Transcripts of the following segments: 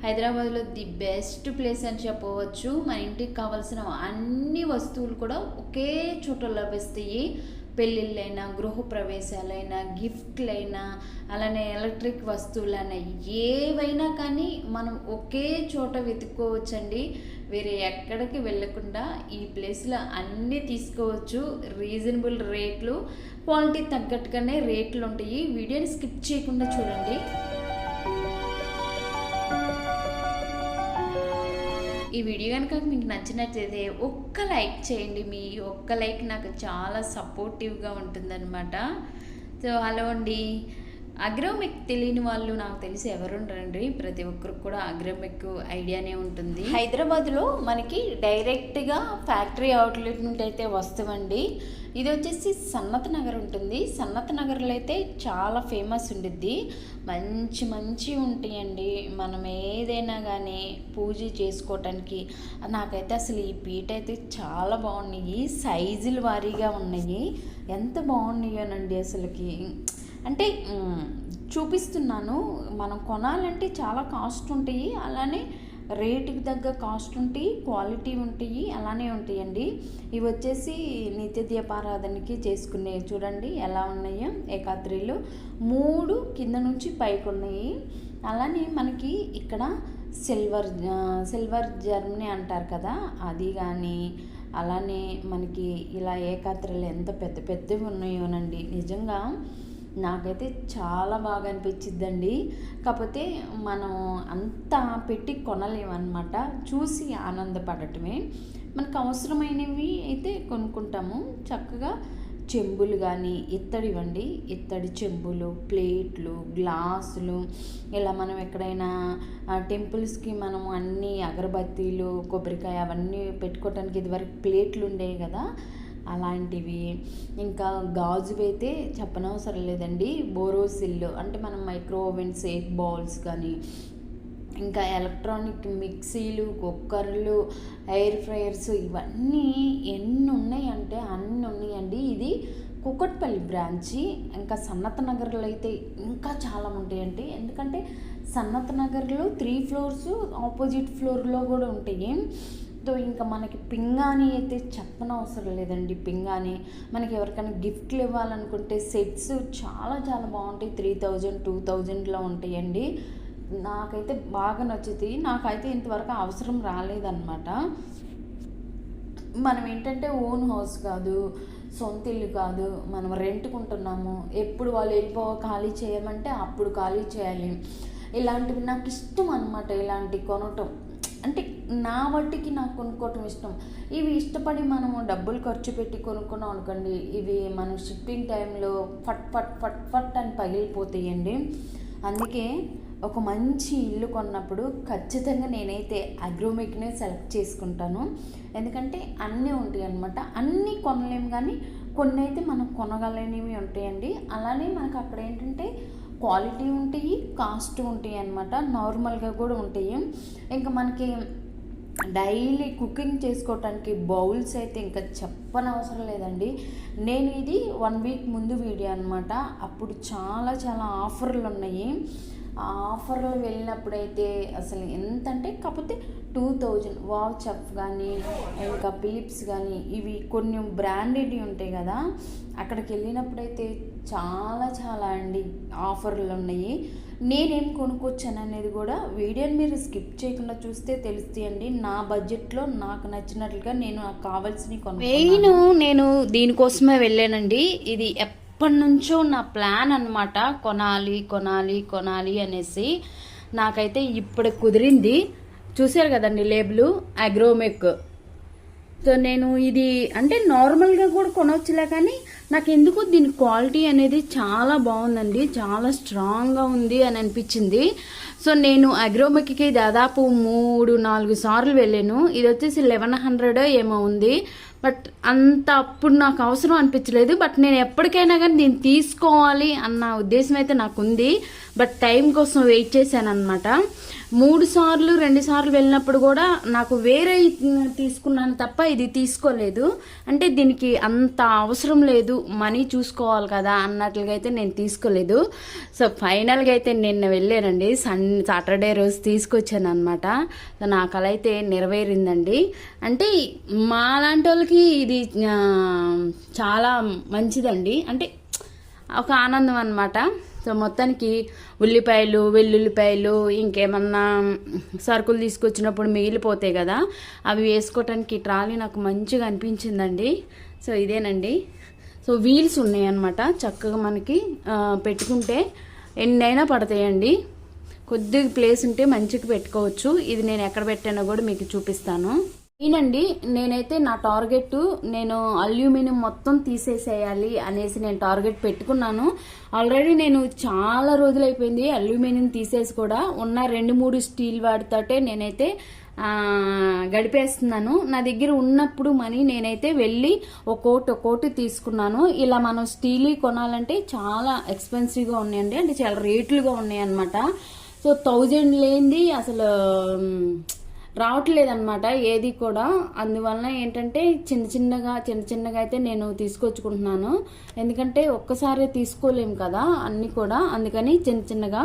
హైదరాబాద్లో the best place అని చెప్పవచ్చు. మన ఇంటికి కావాల్సిన అన్ని వస్తువులు కూడా ఒకే చోట లభిస్తాయి. పెళ్ళిళ్ళైనా, గృహప్రవేశాలైనా, గిఫ్ట్లైనా, అలానే ఎలక్ట్రిక్ వస్తువులైనా, ఏవైనా కానీ మనం ఒకే చోట వెతుక్కోవచ్చండి. వేరే ఎక్కడికి వెళ్ళకుండా ఈ ప్లేస్లో అన్నీ తీసుకోవచ్చు. రీజనబుల్ రేట్లు, క్వాలిటీ తగ్గట్టుగానే రేట్లు ఉంటాయి. వీడియోని స్కిప్ చేయకుండా చూడండి. ఈ వీడియో కనుక మీకు నచ్చినట్లయితే ఒక్క లైక్ చేయండి. మీ ఒక్క లైక్ నాకు చాలా సపోర్టివ్గా ఉంటుందన్నమాట. సో హలో అండి, అగ్రోమెక్ తెలియని వాళ్ళు నాకు తెలిసి ఎవరు ఉండరండి. ప్రతి ఒక్కరికి కూడా అగ్రోమెక్ ఐడియానే ఉంటుంది. హైదరాబాద్లో మనకి డైరెక్ట్గా ఫ్యాక్టరీ అవుట్లెట్ నుండి అయితే వస్తామండి. ఇది వచ్చేసి సన్నత్ నగర్ ఉంటుంది. సన్నత్ నగర్లో అయితే చాలా ఫేమస్ ఉండిద్ది. మంచి మంచి ఉంటాయండి. మనం ఏదైనా కానీ పూజ చేసుకోవటానికి. నాకైతే అసలు ఈ పీట అయితే చాలా బాగున్నాయి. సైజుల వారీగా ఉన్నాయి. ఎంత బాగున్నాయోనండి అసలుకి. అంటే చూపిస్తున్నాను. మనం కొనాలంటే చాలా కాస్ట్ ఉంటాయి. అలానే రేటుకి తగ్గ కాస్ట్ ఉంటాయి, క్వాలిటీ ఉంటాయి, అలానే ఉంటాయండి. ఇవి వచ్చేసి నిత్య దీపారాధనకి చేసుకునే చూడండి ఎలా ఉన్నాయో. ఏకాత్రిలు 3 కింద నుంచి పైకి ఉన్నాయి. అలానే మనకి ఇక్కడ సిల్వర్ జర్మనీ అంటారు కదా, అది కానీ అలానే మనకి ఇలా ఏకాత్రిలు ఎంత పెద్ద పెద్దవి ఉన్నాయోనండి. నిజంగా నాకైతే చాలా బాగా అనిపించిద్దండి. కాకపోతే మనం అంతా పెట్టి కొనలేమన్నమాట. చూసి ఆనందపడటమే. మనకు అవసరమైనవి అయితే కొనుక్కుంటాము. చక్కగా చెంబులు కానీ ఇత్తడివండి, ఇత్తడి చెంబులు, ప్లేట్లు, గ్లాసులు, ఇలా మనం ఎక్కడైనా టెంపుల్స్కి మనం అన్నీ అగరబత్తీలు, కొబ్బరికాయ అవన్నీ పెట్టుకోవటానికి ఇదివరకు ప్లేట్లు ఉండేవి కదా, అలాంటివి. ఇంకా గాజువి అయితే చెప్పనవసరం లేదండి. బోరోసిల్ అంటే మనం మైక్రో ఓవెన్స్, ఎగ్ బౌల్స్ కానీ, ఇంకా ఎలక్ట్రానిక్ మిక్సీలు, కుక్కర్లు, ఎయిర్ ఫ్రైయర్స్, ఇవన్నీ ఎన్ని ఉన్నాయంటే అన్నీ ఉన్నాయండి. ఇది కూకట్పల్లి బ్రాంచి. ఇంకా సన్నత్ నగర్లో అయితే ఇంకా చాలా ఉంటాయండి. ఎందుకంటే సన్నత్ నగర్లో 3 ఫ్లోర్స్, ఆపోజిట్ ఫ్లోర్లో కూడా ఉంటాయి. సో ఇంకా మనకి పింగాణి అయితే చెప్పనవసరం లేదండి. పింగాణి మనకి ఎవరికైనా గిఫ్ట్లు ఇవ్వాలనుకుంటే సెట్స్ చాలా చాలా బాగుంటాయి. 3000, 2000లో ఉంటాయండి. నాకైతే బాగా నచ్చుతుంది. నాకైతే ఇంతవరకు అవసరం రాలేదన్నమాట. మనం ఏంటంటే ఓన్ హౌస్ కాదు, సొంత ఇల్లు కాదు, మనం రెంట్కుంటున్నాము. ఎప్పుడు వాళ్ళు ఖాళీ చేయమంటే అప్పుడు ఖాళీ చేయాలి. ఇలాంటివి నాకు ఇష్టం అన్నమాట. ఇలాంటివి కొనటం అంటే నా వాటికి నాకు కొనుక్కోవటం ఇష్టం. ఇవి ఇష్టపడి మనము డబ్బులు ఖర్చు పెట్టి కొనుక్కున్నాం అనుకోండి, ఇవి మనం షిప్పింగ్ టైంలో ఫట్ ఫట్ ఫట్ ఫట్ అని పగిలిపోతాయండి. అందుకే ఒక మంచి ఇల్లు కొన్నప్పుడు ఖచ్చితంగా నేనైతే అగ్రోమెక్నే సెలెక్ట్ చేసుకుంటాను. ఎందుకంటే అన్నీ ఉంటాయి అన్నమాట. అన్నీ కొనలేము కానీ కొన్ని అయితే మనం కొనగలనివి ఉంటాయండి. అలానే మనకు అక్కడ ఏంటంటే క్వాలిటీ ఉంటాయి, కాస్ట్ ఉంటాయి అన్నమాట. నార్మల్గా కూడా ఉంటాయి. ఇంకా మనకి డైలీ కుకింగ్ చేసుకోవటానికి బౌల్స్ అయితే ఇంకా చెప్పనవసరం లేదండి. నేను ఇది 1 వీక్ ముందు వీడియో అనమాట. అప్పుడు చాలా చాలా ఆఫర్లు ఉన్నాయి. ఆ ఆఫర్లో వెళ్ళినప్పుడైతే అసలు ఎంత అంటే కాకపోతే 2000 వావ్ చెఫ్ కానీ, ఇంకా ఫిలిప్స్ కానీ, ఇవి కొన్ని బ్రాండెడ్ ఉంటాయి కదా, అక్కడికి వెళ్ళినప్పుడైతే చాలా చాలా అండి ఆఫర్లు ఉన్నాయి. నేనేం కొనుక్కొచ్చాను అనేది కూడా వీడియోని మీరు స్కిప్ చేయకుండా చూస్తే తెలుస్తాయండి. నా బడ్జెట్లో నాకు నచ్చినట్లుగా నాకు కావాల్సినవి నేను దీనికోసమే వెళ్ళానండి. ఇది ఎప్పటి నుంచో నా ప్లాన్ అన్నమాట. కొనాలి కొనాలి కొనాలి అనేసి నాకైతే ఇప్పుడు కుదిరింది. చూసారు కదండి లేబుల్ అగ్రోమెక్. సో నేను ఇది అంటే నార్మల్గా కూడా కొనవచ్చులే, కానీ నాకు ఎందుకు దీని క్వాలిటీ అనేది చాలా బాగుందండి. చాలా స్ట్రాంగ్గా ఉంది అని అనిపించింది. సో నేను అగ్రోమెక్కి దాదాపు 3-4 సార్లు వెళ్ళాను. ఇది వచ్చేసి 1100 ఏమో ఉంది. బట్ అంత అప్పుడు నాకు అవసరం అనిపించలేదు. బట్ నేను ఎప్పటికైనా కానీ దీన్ని తీసుకోవాలి అన్న ఉద్దేశం అయితే నాకు ఉంది. బట్ టైం కోసం వెయిట్ చేశాను అనమాట. 3 సార్లు 2 సార్లు వెళ్ళినప్పుడు కూడా నాకు వేరే తీసుకున్నాను తప్ప ఇది తీసుకోలేదు. అంటే దీనికి అంత అవసరం లేదు, మనీ చూసుకోవాలి కదా అన్నట్లుగా అయితే నేను తీసుకోలేదు. సో ఫైనల్గా అయితే నిన్న వెళ్ళానండి, సాటర్డే రోజు తీసుకొచ్చాను అనమాట. సో నాకు అలా అయితే నెరవేరిందండి. అంటే మా లాంటి వాళ్ళకి ఇది చాలా మంచిదండి, అంటే ఒక ఆనందం అనమాట. సో మొత్తానికి ఉల్లిపాయలు, వెల్లుల్లిపాయలు, ఇంకేమన్నా సరుకులు తీసుకొచ్చినప్పుడు మిగిలిపోతాయి కదా, అవి వేసుకోవటానికి ట్రాలీ నాకు మంచిగా అనిపించిందండి. సో ఇదేనండి. సో వీల్స్ ఉన్నాయన్నమాట, చక్కగా మనకి పెట్టుకుంటే ఎన్నైనా పడతాయండి. కొద్దిగా ప్లేస్ ఉంటే మంచిగా పెట్టుకోవచ్చు. ఇది నేను ఎక్కడ పెట్టానో కూడా మీకు చూపిస్తాను. ఈనండి, నేనైతే నా టార్గెట్, నేను అల్యూమినియం మొత్తం తీసేసేయాలి అనేసి నేను టార్గెట్ పెట్టుకున్నాను. ఆల్రెడీ నేను చాలా రోజులైపోయింది అల్యూమినియం తీసేసి కూడా ఉన్న 2-3 స్టీల్ వాడితోటే నేనైతే గడిపేస్తున్నాను. నా దగ్గర ఉన్నప్పుడు మనీ నేనైతే వెళ్ళి ఒక్కోటి తీసుకున్నాను. ఇలా మనం స్టీల్ కొనాలంటే చాలా ఎక్స్పెన్సివ్గా ఉన్నాయండి, అంటే చాలా రేట్లుగా ఉన్నాయి అన్నమాట. సో 1000 లేనిది అసలు రావట్లేదన్నమాట ఏది కూడా. అందువలన ఏంటంటే చిన్న చిన్నగా అయితే నేను తీసుకొచ్చుకుంటున్నాను, ఎందుకంటే ఒక్కసారి తీసుకోలేము కదా అన్ని కూడా. అందుకని చిన్నగా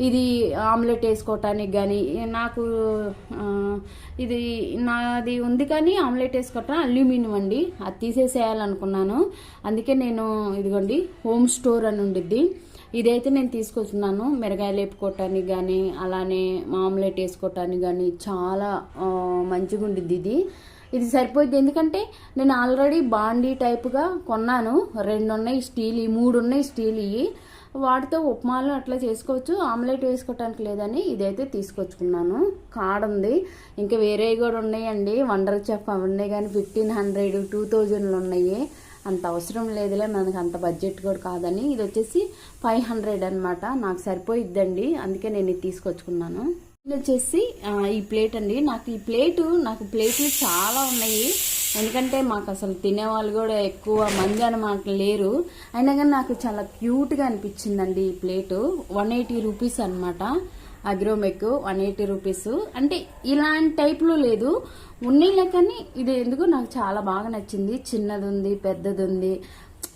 ఇది ఆమ్లెట్ వేసుకోవటానికి కానీ, నాకు ఇది నాది ఉంది కానీ ఆమ్లెట్ వేసుకోవటం అల్యూమినియం అండి, అది తీసేసేయాలనుకున్నాను. అందుకే నేను ఇదిగోండి హోమ్ స్టోర్ అని ఉండిద్ది, ఇదైతే నేను తీసుకొచ్చున్నాను. మిరగాయలు వేపుకోవటానికి కానీ, అలానే ఆమ్లెట్ వేసుకోవటానికి కానీ చాలా మంచిగా ఉండిద్ది ఇది సరిపోద్ది. ఎందుకంటే నేను ఆల్రెడీ బాండీ టైప్గా కొన్నాను, 2 ఉన్నాయి స్టీల్, 3 ఉన్నాయి స్టీల్. వాటితో ఉప్మాలు అట్లా చేసుకోవచ్చు, ఆమ్లెట్ వేసుకోవటానికి లేదని ఇదైతే తీసుకొచ్చుకున్నాను. కాడ ఉంది, ఇంకా వేరేవి కూడా ఉన్నాయండి, వండర్ చెఫ్ అవి ఉన్నాయి కానీ 1500 2000 ఉన్నాయి. అంత అవసరం లేదులే, మనకు అంత బడ్జెట్ కూడా కాదని. ఇది వచ్చేసి 500 అనమాట, నాకు సరిపోయిద్దండి, అందుకే నేను ఇది తీసుకొచ్చుకున్నాను. ఇది వచ్చేసి ఈ ప్లేట్ అండి. నాకు ప్లేట్లు చాలా ఉన్నాయి, ఎందుకంటే మాకు అసలు తినేవాళ్ళు కూడా ఎక్కువ మంది అనమాట లేరు. అయినా కానీ నాకు చాలా క్యూట్గా అనిపించిందండి ఈ ప్లేటు. 180 రూపీస్ అనమాట, అగ్రోమెక్ 180 రూపీస్. అంటే ఇలాంటి టైప్లో లేదు, ఉన్నీలే కానీ ఇది ఎందుకు నాకు చాలా బాగా నచ్చింది. చిన్నది ఉంది, పెద్దది ఉంది.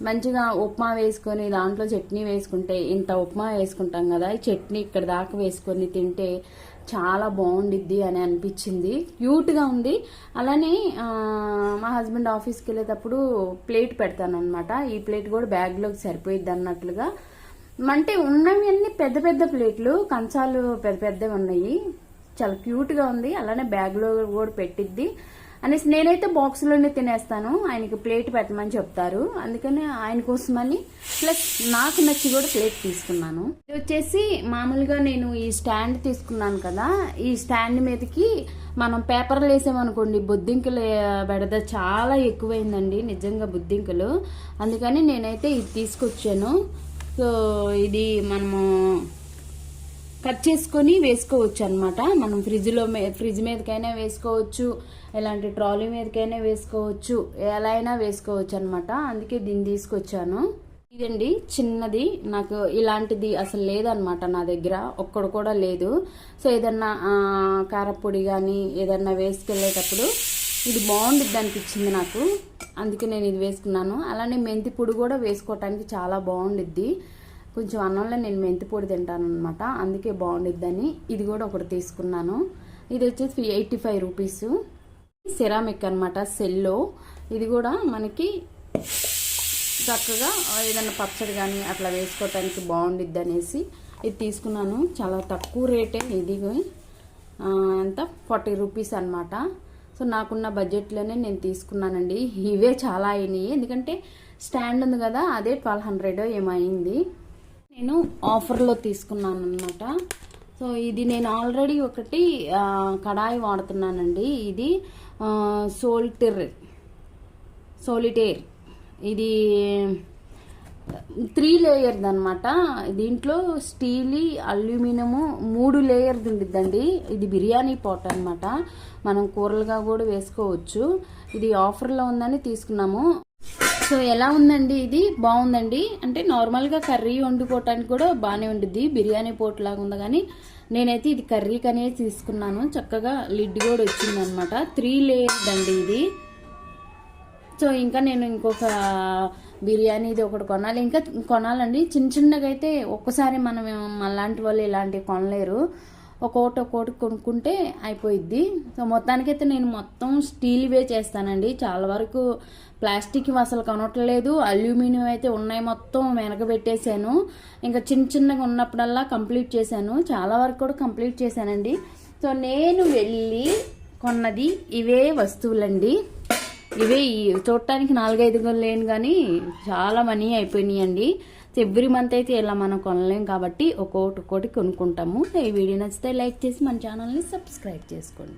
మంచిగా ఉప్మా వేసుకొని దాంట్లో చట్నీ వేసుకుంటే, ఇంత ఉప్మా వేసుకుంటాం కదా, ఈ చట్నీ ఇక్కడ దాకా వేసుకొని తింటే చాలా బాగుండిద్ది అని అనిపించింది. క్యూట్గా ఉంది. అలానే మా హస్బెండ్ ఆఫీస్కి వెళ్ళేటప్పుడు ప్లేట్ పెడతాను అనమాట. ఈ ప్లేట్ కూడా బ్యాగ్లోకి సరిపోయిద్ది అన్నట్లుగా. అంటే ఉన్నవి అన్ని పెద్ద ప్లేట్లు, కంచాలు పెద్దవి ఉన్నాయి. చాలా క్యూట్గా ఉంది. అలానే బ్యాగ్లో కూడా పెట్టిద్ది అనేసి నేనైతే బాక్స్లోనే తినేస్తాను, ఆయనకి ప్లేట్ పెట్టమని చెప్తారు, అందుకని ఆయన కోసమని ప్లస్ నాకు నచ్చి కూడా ప్లేట్ తీసుకున్నాను. ఇది వచ్చేసి మామూలుగా నేను ఈ స్టాండ్ తీసుకున్నాను కదా, ఈ స్టాండ్ మీదకి మనం పేపర్లు వేసామనుకోండి బొద్దింకలు బెడద చాలా ఎక్కువైందండి నిజంగా బొద్దింకలు. అందుకని నేనైతే ఇది తీసుకొచ్చాను. సో ఇది మనము కట్ చేసుకొని వేసుకోవచ్చు అనమాట. మనం ఫ్రిడ్జ్ మీదకైనా వేసుకోవచ్చు, ఇలాంటి ట్రాలీ మీదకైనా వేసుకోవచ్చు, ఎలా అయినా వేసుకోవచ్చు అనమాట. అందుకే దీన్ని తీసుకొచ్చాను. ఇదండి చిన్నది, నాకు ఇలాంటిది అసలు లేదనమాట నా దగ్గర, ఒక్కడు కూడా లేదు. సో ఏదన్నా కారపొడి కానీ ఏదన్నా వేసుకెళ్ళేటప్పుడు ఇది బాగుండిద్ది అనిపించింది నాకు, అందుకే నేను ఇది వేసుకున్నాను. అలానే మెంతి పొడి కూడా వేసుకోవటానికి చాలా బాగుండిద్ది. కొంచెం అన్నంలో నేను మెంతి పొడి తింటాను అనమాట, అందుకే బాగుండిద్దని ఇది కూడా ఒకటి తీసుకున్నాను. ఇది వచ్చేసి 85 రూపీస్. సెరామిక్ అనమాట, సెల్లో. ఇది కూడా మనకి చక్కగా ఏదైనా పచ్చడి కానీ అట్లా వేసుకోవటానికి బాగుండిద్ది అనేసి ఇది తీసుకున్నాను. చాలా తక్కువ రేటే ఇది, ఎంత 40 రూపీస్ అనమాట. సో నాకున్న బడ్జెట్లోనే నేను తీసుకున్నానండి. ఇవే చాలా అయినాయి, ఎందుకంటే స్టాండ్ ఉంది కదా, అదే 1200 ఏమైంది. నేను ఆఫర్లో తీసుకున్నాను అనమాట. సో ఇది నేను ఆల్రెడీ ఒకటి కడాయి వాడుతున్నానండి, ఇది సోలిటేర్. ఇది 3 లేయర్ది అనమాట. దీంట్లో స్టీల్, అల్యూమినియము 3 లేయర్ది ఉండిద్దండి. ఇది బిర్యానీ పాట్ అనమాట, మనం కూరలుగా కూడా వేసుకోవచ్చు. ఇది ఆఫర్లో ఉందని తీసుకున్నాము. సో ఎలా ఉందండి, ఇది బాగుందండి. అంటే నార్మల్గా కర్రీ వండుకోవటానికి కూడా బాగానే ఉండిద్ది, బిర్యానీ పోట్ లాగా ఉంది కానీ నేనైతే ఇది కర్రీకి అనేది తీసుకున్నాను. చక్కగా లిడ్ కూడా వచ్చిందనమాట. 3 లేయర్స్ అండి ఇది. సో ఇంకా నేను ఇంకొక బిర్యానీ ఇది ఒకటి కొనాలి, ఇంకా కొనాలండి. చిన్న చిన్నగా అయితే ఒక్కసారి మనం అలాంటి వాళ్ళు ఇలాంటివి కొనలేరు. ఒక్కొక్కటి కొనుక్కుంటే అయిపోయిద్ది. సో మొత్తానికైతే నేను మొత్తం స్టీల్వే చేస్తానండి. చాలా వరకు ప్లాస్టిక్ అసలు కొనట్లేదు. అల్యూమినియం అయితే ఉన్నాయి, మొత్తం వెనకబెట్టేశాను. ఇంకా చిన్న చిన్నగా ఉన్నప్పుడల్లా కంప్లీట్ చేశాను. చాలా వరకు కూడా కంప్లీట్ చేశానండి. సో నేను వెళ్ళి కొన్నది ఇవే వస్తువులండి. ఇవే చూడటానికి 4-5 లేను కానీ చాలా మనీ అయిపోయినాయండి. ఎవ్రీ మంత్ అయితే ఇలా మనం కొనలేం కాబట్టి ఒక్కొక్కటి కొనుక్కుంటాము. ఈ వీడియో నచ్చితే లైక్ చేసి మన ఛానల్ని సబ్స్క్రైబ్ చేసుకోండి.